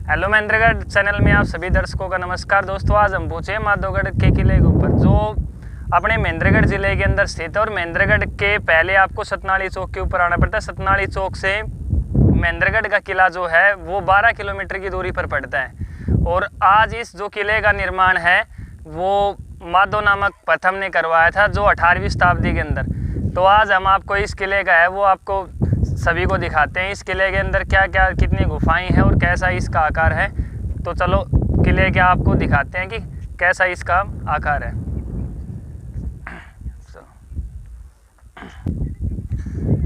Hello Mahendragarh channel में आप सभी दर्शकों का नमस्कार। दोस्तों आज हम पहुंचे माधोगढ़ के किले के ऊपर जो अपने महेंद्रगढ़ जिले के अंदर स्थित है। और महेंद्रगढ़ के पहले आपको सतनाली चौक के ऊपर आना पड़ता है। सतनाली चौक से महेंद्रगढ़ का किला जो है वो 12 किलोमीटर की दूरी पर पड़ता है। और आज इस जो किले का निर्माण है वो माधव नामक प्रथम ने करवाया था, जो 18वीं शताब्दी के अंदर। तो आज हम आपको इस किले का है वो आपको सभी को दिखाते हैं। इस किले के अंदर क्या क्या कितनी गुफाएं हैं और कैसा इसका आकार है। तो चलो किले के आपको दिखाते हैं कि कैसा इसका आकार है।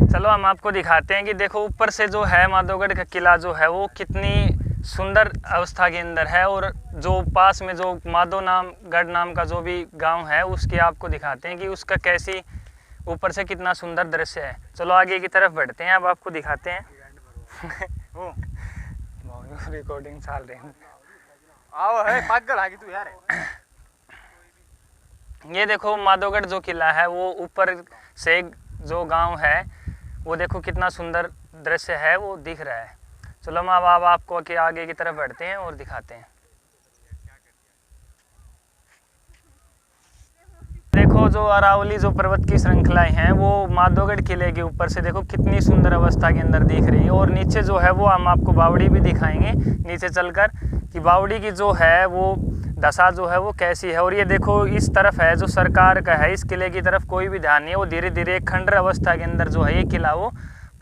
चलो हम आपको दिखाते हैं कि देखो ऊपर से जो है माधोगढ़ का किला जो है वो कितनी सुंदर अवस्था के अंदर है। और जो पास में जो माधोगढ़ नाम का जो भी गांव है उसकी आपको दिखाते हैं कि उसका कैसी ऊपर से कितना सुंदर दृश्य है। चलो आगे की तरफ बढ़ते हैं, अब आपको दिखाते हैं। रिकॉर्डिंग चल रही है। आओ है पागल आ गई तू यार। ये देखो माधोगढ़ जो किला है वो ऊपर से जो गांव है वो देखो कितना सुंदर दृश्य है वो दिख रहा है। चलो हम अब आपको आगे की तरफ बढ़ते हैं और दिखाते हैं। देखो जो अरावली जो पर्वत की श्रृंखलाएं हैं वो माधोगढ़ किले के ऊपर से देखो कितनी सुंदर अवस्था के अंदर दिख रही है। और नीचे जो है वो हम आपको बावड़ी भी दिखाएंगे नीचे चलकर कि बावड़ी की जो है वो दशा जो है वो कैसी है। और ये देखो इस तरफ है जो सरकार का है, इस किले की तरफ कोई भी ध्यान नहीं है। वो धीरे धीरे एक खंडर अवस्था के अंदर जो है ये किला वो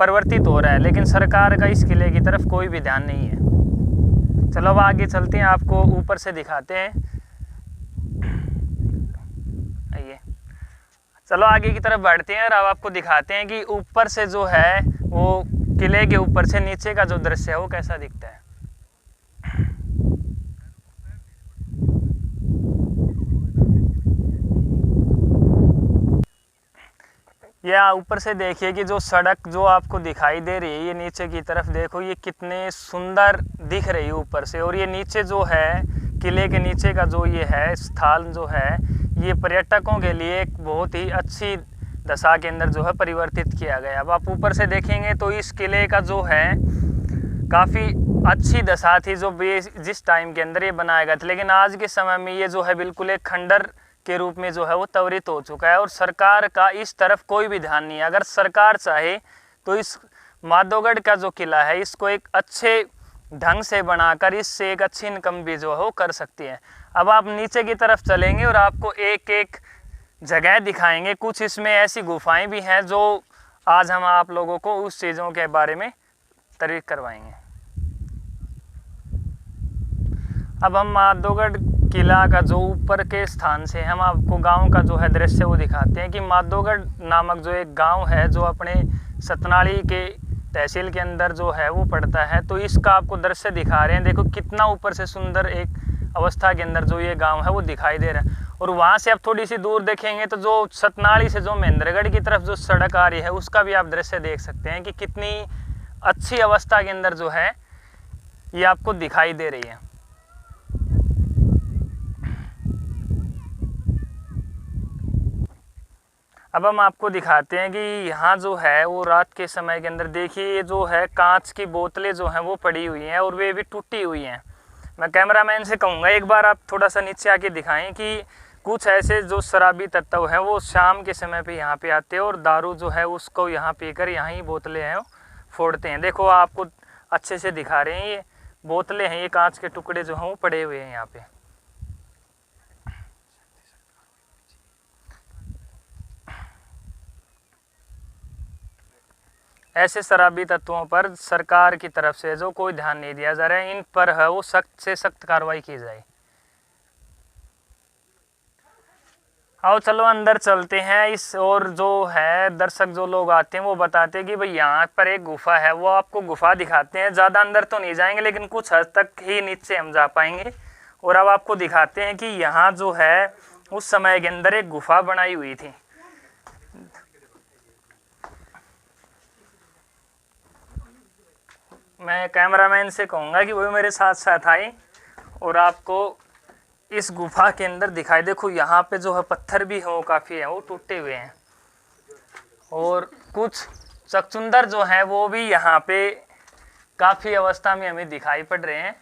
परिवर्तित हो रहा है, लेकिन सरकार का इस किले की तरफ कोई भी ध्यान नहीं है। चलो अब आगे चलते हैं, आपको ऊपर से दिखाते हैं। चलो आगे की तरफ बढ़ते हैं और अब आपको दिखाते हैं कि ऊपर से जो है वो किले के ऊपर से नीचे का जो दृश्य है वो कैसा दिखता है। या ऊपर से देखिए कि जो सड़क जो आपको दिखाई दे रही है ये नीचे की तरफ देखो ये कितने सुंदर दिख रही है ऊपर से। और ये नीचे जो है किले के नीचे का जो ये है स्थान जो है ये पर्यटकों के लिए एक बहुत ही अच्छी दशा के अंदर जो है परिवर्तित किया गया। अब आप ऊपर से देखेंगे तो इस किले का जो है काफ़ी अच्छी दशा थी जो जिस टाइम के अंदर ये बनाया गया था, लेकिन आज के समय में ये जो है बिल्कुल एक खंडर के रूप में जो है वो त्वरित हो चुका है। और सरकार का इस तरफ कोई भी ध्यान नहीं है। अगर सरकार चाहे तो इस माधोगढ़ का जो किला है इसको एक अच्छे ढंग से बनाकर इससे एक अच्छी इनकम भी जो है वो कर सकती है। अब आप नीचे की तरफ चलेंगे और आपको एक एक जगह दिखाएंगे। कुछ इसमें ऐसी गुफाएं भी हैं जो आज हम आप लोगों को उस चीज़ों के बारे में तारीफ करवाएंगे। अब हम माधोगढ़ किला का जो ऊपर के स्थान से हम आपको गांव का जो है दृश्य वो दिखाते हैं कि माधोगढ़ नामक जो एक गांव है जो अपने सतनाली के तहसील के अंदर जो है वो पड़ता है। तो इसका आपको दृश्य दिखा रहे हैं। देखो कितना ऊपर से सुंदर एक अवस्था के अंदर जो ये गांव है वो दिखाई दे रहा है। और वहाँ से आप थोड़ी सी दूर देखेंगे तो जो सतनाली से जो महेंद्रगढ़ की तरफ जो सड़क आ रही है उसका भी आप दृश्य देख सकते हैं कि कितनी अच्छी अवस्था के अंदर जो है ये आपको दिखाई दे रही है। अब हम आपको दिखाते हैं कि यहाँ जो है वो रात के समय के अंदर देखिए ये जो है कांच की बोतलें जो हैं वो पड़ी हुई हैं और वे भी टूटी हुई हैं। मैं कैमरामैन से कहूँगा एक बार आप थोड़ा सा नीचे आके दिखाएं कि कुछ ऐसे जो शराबी तत्व हैं वो शाम के समय पे यहाँ पे आते हैं और दारू जो है उसको यहाँ पीकर यहाँ ही बोतलें हैं फोड़ते हैं। देखो आपको अच्छे से दिखा रहे हैं, ये बोतलें हैं, ये कांच के टुकड़े जो हैं वो पड़े हुए हैं यहाँ पे। ऐसे शराबी तत्वों पर सरकार की तरफ से जो कोई ध्यान नहीं दिया जा रहा है, इन पर है वो सख्त से सख्त कार्रवाई की जाए। आओ चलो अंदर चलते हैं। इस और जो है दर्शक जो लोग आते हैं वो बताते हैं कि भाई यहाँ पर एक गुफा है, वो आपको गुफा दिखाते हैं। ज़्यादा अंदर तो नहीं जाएंगे लेकिन कुछ हद तक ही नीचे हम जा पाएंगे। और अब आपको दिखाते हैं कि यहाँ जो है उस समय के अंदर एक गुफा बनाई हुई थी। मैं कैमरामैन से कहूँगा कि वो मेरे साथ साथ आए और आपको इस गुफा के अंदर दिखाई। देखो यहाँ पे जो है पत्थर भी है वो काफ़ी है वो टूटे हुए हैं और कुछ चकचुंदर जो हैं वो भी यहाँ पे काफ़ी अवस्था में हमें दिखाई पड़ रहे हैं।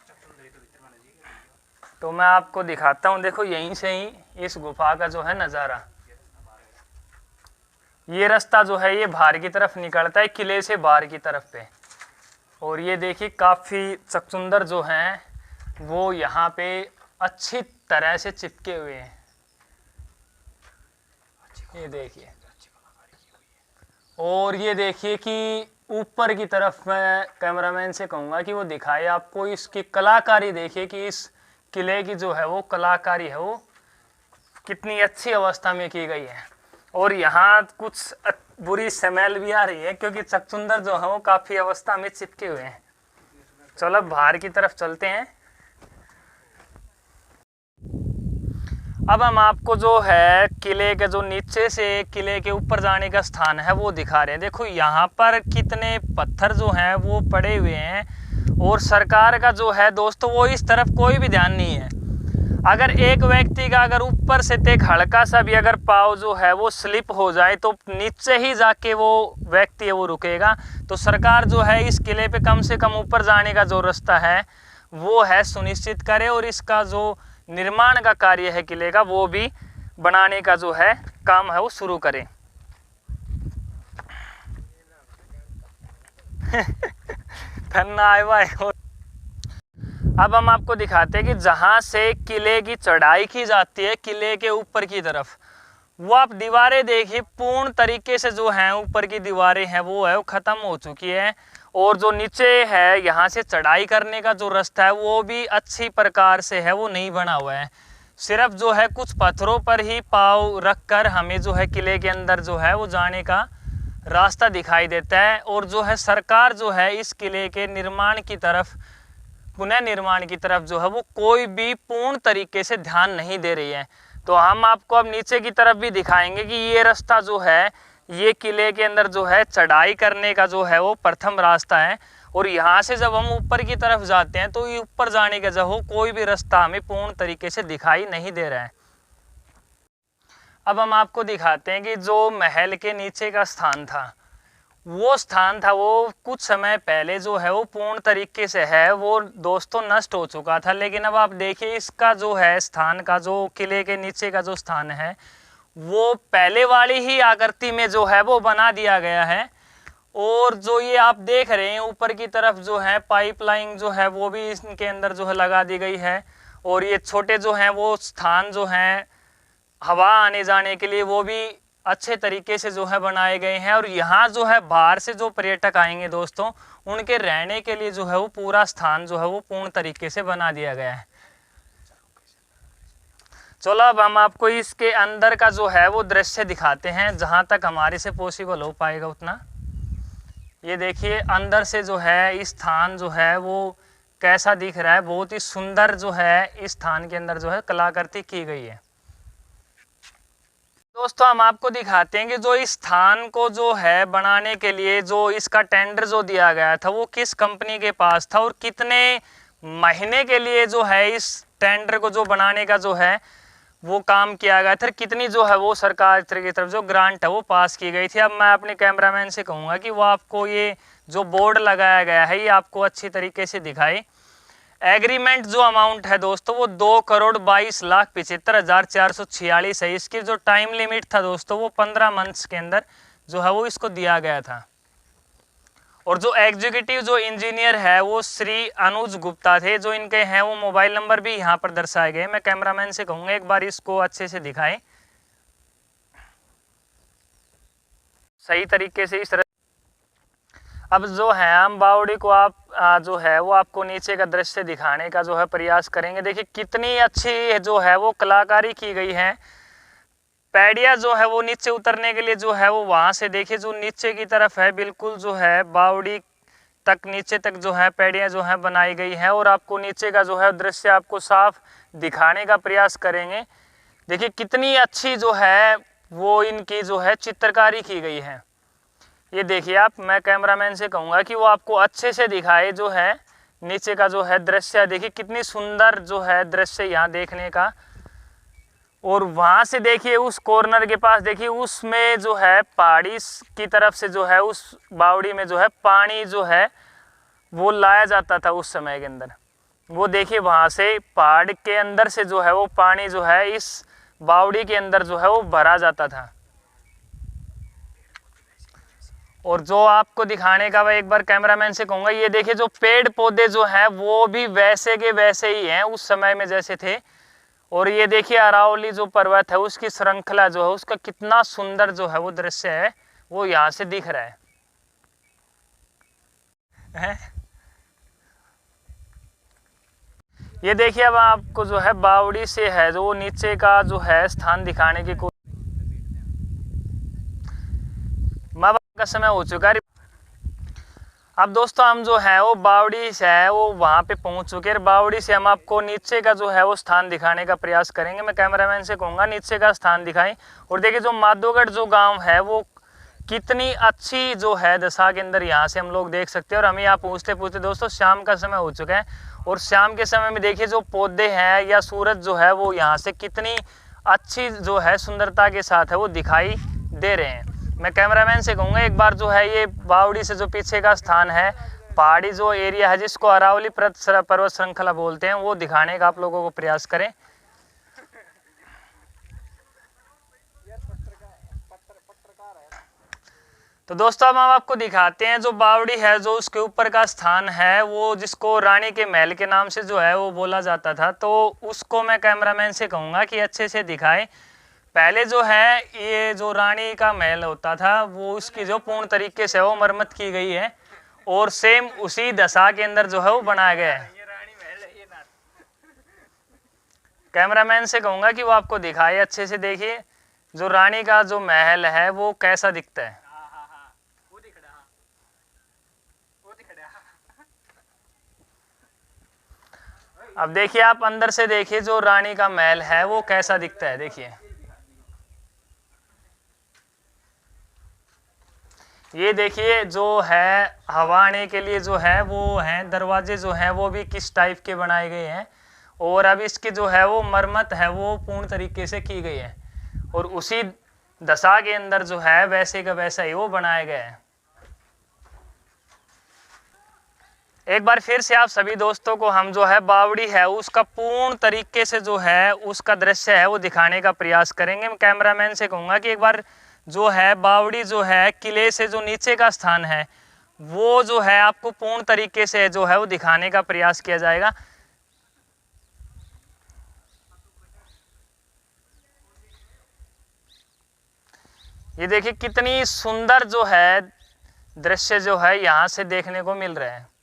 तो मैं आपको दिखाता हूँ। देखो यहीं से ही इस गुफा का जो है नज़ारा, ये रास्ता जो है ये बाहर की तरफ निकलता है, किले से बाहर की तरफ पे। और ये देखिए काफ़ी चकचुंदर जो हैं वो यहाँ पे अच्छी तरह से चिपके हुए हैं। ये देखिए, और ये देखिए कि ऊपर की तरफ मैं कैमरामैन से कहूँगा कि वो दिखाए आपको इसकी कलाकारी। देखिए कि इस किले की जो है वो कलाकारी है वो कितनी अच्छी अवस्था में की गई है। और यहाँ कुछ बुरी स्मेल भी आ रही है क्योंकि चकचुंदर जो है वो काफ़ी अवस्था में चिपके हुए हैं। चलो बाहर की तरफ चलते हैं। अब हम आपको जो है किले के जो नीचे से किले के ऊपर जाने का स्थान है वो दिखा रहे हैं। देखो यहाँ पर कितने पत्थर जो हैं वो पड़े हुए हैं, और सरकार का जो है दोस्तों वो इस तरफ कोई भी ध्यान नहीं है। अगर एक व्यक्ति का अगर ऊपर से एक हल्का सा भी अगर पाँव जो है वो स्लिप हो जाए तो नीचे ही जाके वो व्यक्ति है वो रुकेगा। तो सरकार जो है इस किले पे कम से कम ऊपर जाने का जो रास्ता है वो है सुनिश्चित करे, और इसका जो निर्माण का कार्य है किले का वो भी बनाने का जो है काम है वो शुरू करें। अब हम आपको दिखाते हैं कि जहाँ से किले की चढ़ाई की जाती है किले के ऊपर की तरफ, वो आप दीवारें देखिए पूर्ण तरीके से जो हैं ऊपर की दीवारें हैं वो ख़त्म हो चुकी है। और जो नीचे है यहाँ से चढ़ाई करने का जो रास्ता है वो भी अच्छी प्रकार से है वो नहीं बना हुआ है। सिर्फ जो है कुछ पत्थरों पर ही पाँव रख कर हमें जो है किले के अंदर जो है वो जाने का रास्ता दिखाई देता है। और जो है सरकार जो है इस किले के निर्माण की तरफ, पुनः निर्माण की तरफ जो है वो कोई भी पूर्ण तरीके से ध्यान नहीं दे रही है। तो हम आपको अब नीचे की तरफ भी दिखाएंगे कि ये रास्ता जो है ये किले के अंदर जो है चढ़ाई करने का जो है वो प्रथम रास्ता है। और यहाँ से जब हम ऊपर की तरफ जाते हैं तो ये ऊपर जाने का जो हो कोई भी रास्ता हमें पूर्ण तरीके से दिखाई नहीं दे रहा है। अब हम आपको दिखाते हैं कि जो महल के नीचे का स्थान था वो कुछ समय पहले जो है वो पूर्ण तरीके से है वो दोस्तों नष्ट हो चुका था। लेकिन अब आप देखिए इसका जो है स्थान का जो किले के नीचे का जो स्थान है वो पहले वाली ही आकृति में जो है वो बना दिया गया है। और जो ये आप देख रहे हैं ऊपर की तरफ जो है पाइपलाइन जो है वो भी इनके अंदर जो है लगा दी गई है। और ये छोटे जो हैं वो स्थान जो हैं हवा आने जाने के लिए वो भी अच्छे तरीके से जो है बनाए गए हैं। और यहाँ जो है बाहर से जो पर्यटक आएंगे दोस्तों उनके रहने के लिए जो है वो पूरा स्थान जो है वो पूर्ण तरीके से बना दिया गया है। चलो अब हम आपको इसके अंदर का जो है वो दृश्य दिखाते हैं जहाँ तक हमारे से पॉसिबल हो पाएगा उतना। ये देखिए अंदर से जो है इस स्थान जो है वो कैसा दिख रहा है। बहुत ही सुंदर जो है इस स्थान के अंदर जो है कलाकृति की गई है। दोस्तों हम आपको दिखाते हैं कि जो इस स्थान को जो है बनाने के लिए जो इसका टेंडर जो दिया गया था वो किस कंपनी के पास था और कितने महीने के लिए जो है इस टेंडर को जो बनाने का जो है वो काम किया गया था, कितनी जो है वो सरकार की तरफ जो ग्रांट है वो पास की गई थी। अब मैं अपने कैमरामैन से कहूँगा कि वो आपको ये जो बोर्ड लगाया गया है ये आपको अच्छी तरीके से दिखाए। एग्रीमेंट जो अमाउंट है दोस्तों वो 2,22,75,446 है। इसकी जो टाइम लिमिट था दोस्तों वो 15 मंथ्स के अंदर जो है वो इसको दिया गया था। और जो एग्जीक्यूटिव जो इंजीनियर है वो श्री अनुज गुप्ता थे, जो इनके हैं वो मोबाइल नंबर भी यहाँ पर दर्शाए गए। मैं कैमरामैन से कहूँगा एक बार इसको अच्छे से दिखाएं सही तरीके से इस तरह। अब जो है हम बावड़ी को आप जो है वो आपको नीचे का दृश्य दिखाने का जो है प्रयास करेंगे। देखिए कितनी अच्छी जो है वो कलाकारी की गई है। पैडिया जो है वो नीचे उतरने के लिए जो है वो वहाँ से देखिए जो नीचे की तरफ है बिल्कुल जो है बावड़ी तक नीचे तक जो है पैडिया जो है बनाई गई है। और आपको नीचे का जो है दृश्य आपको साफ दिखाने का प्रयास करेंगे। देखिए कितनी अच्छी जो है वो इनकी जो है चित्रकारी की गई है। ये देखिए आप, मैं कैमरामैन से कहूँगा कि वो आपको अच्छे से दिखाए जो है नीचे का जो है दृश्य। देखिए कितनी सुंदर जो है दृश्य यहाँ देखने का। और वहाँ से देखिए उस कॉर्नर के पास देखिए उसमें जो है पहाड़ी की तरफ से जो है उस बावड़ी में जो है पानी जो है वो लाया जाता था उस समय के अंदर। वो देखिए वहाँ से पहाड़ के अंदर से जो है वो पानी जो है इस बावड़ी के अंदर जो है वो भरा जाता था। और जो आपको दिखाने का मैं एक बार कैमरामैन से कहूँगा, ये देखिए जो पेड़ पौधे जो हैं वो भी वैसे के वैसे ही हैं उस समय में जैसे थे। और ये देखिए अरावली जो पर्वत है उसकी श्रृंखला जो है उसका कितना सुंदर जो है वो दृश्य है वो यहाँ से दिख रहा है। ये देखिए अब आपको जो है बावड़ी से है जो नीचे का जो है स्थान दिखाने की माँ बाप का समय हो चुका है। अब दोस्तों हम जो है वो बावड़ी से है वो वहाँ पे पहुँच चुके हैं। बावड़ी से हम आपको नीचे का जो है वो स्थान दिखाने का प्रयास करेंगे। मैं कैमरामैन से कहूँगा नीचे का स्थान दिखाएं। और देखिए जो माधोगढ़ जो गांव है वो कितनी अच्छी जो है दशा के अंदर यहाँ से हम लोग देख सकते हैं। और हमें यहाँ पूछते पूछते दोस्तों शाम का समय हो चुका है। और शाम के समय में देखिए जो पौधे हैं या सूरज जो है वो यहाँ से कितनी अच्छी जो है सुंदरता के साथ है वो दिखाई दे रहे हैं। मैं कैमरामैन से कहूँगा एक बार जो है ये बावड़ी से जो पीछे का स्थान है पहाड़ी जो एरिया है जिसको अरावली पर्वत श्रृंखला बोलते हैं वो दिखाने का आप लोगों को प्रयास करें। तो दोस्तों अब हम आपको दिखाते हैं जो बावड़ी है जो उसके ऊपर का स्थान है वो जिसको रानी के महल के नाम से जो है वो बोला जाता था। तो उसको मैं कैमरामैन से कहूँगा कि अच्छे से दिखाए। पहले जो है ये जो रानी का महल होता था वो उसकी जो पूर्ण तरीके से वो मरम्मत की गई है और सेम उसी दशा के अंदर जो है वो बनाया गया है। कैमरामैन से कहूँगा कि वो आपको दिखाए अच्छे से। देखिए जो रानी का जो महल है वो कैसा दिखता है। अब देखिए आप अंदर से देखिए जो रानी का महल है वो कैसा दिखता है। देखिए ये देखिए जो है हवा आने के लिए जो है वो हैं दरवाजे जो हैं वो भी किस टाइप के बनाए गए हैं। और अब इसकी जो है वो मरम्मत है वो पूर्ण तरीके से की गई है और उसी दशा के अंदर जो है वैसे का वैसा ही वो बनाया गया है। एक बार फिर से आप सभी दोस्तों को हम जो है बावड़ी है उसका पूर्ण तरीके से जो है उसका दृश्य है वो दिखाने का प्रयास करेंगे। मैं कैमरामैन से कहूँगा कि एक बार जो है बावड़ी जो है किले से जो नीचे का स्थान है वो जो है आपको पूर्ण तरीके से जो है वो दिखाने का प्रयास किया जाएगा। ये देखिए कितनी सुंदर जो है दृश्य जो है यहाँ से देखने को मिल रहा है।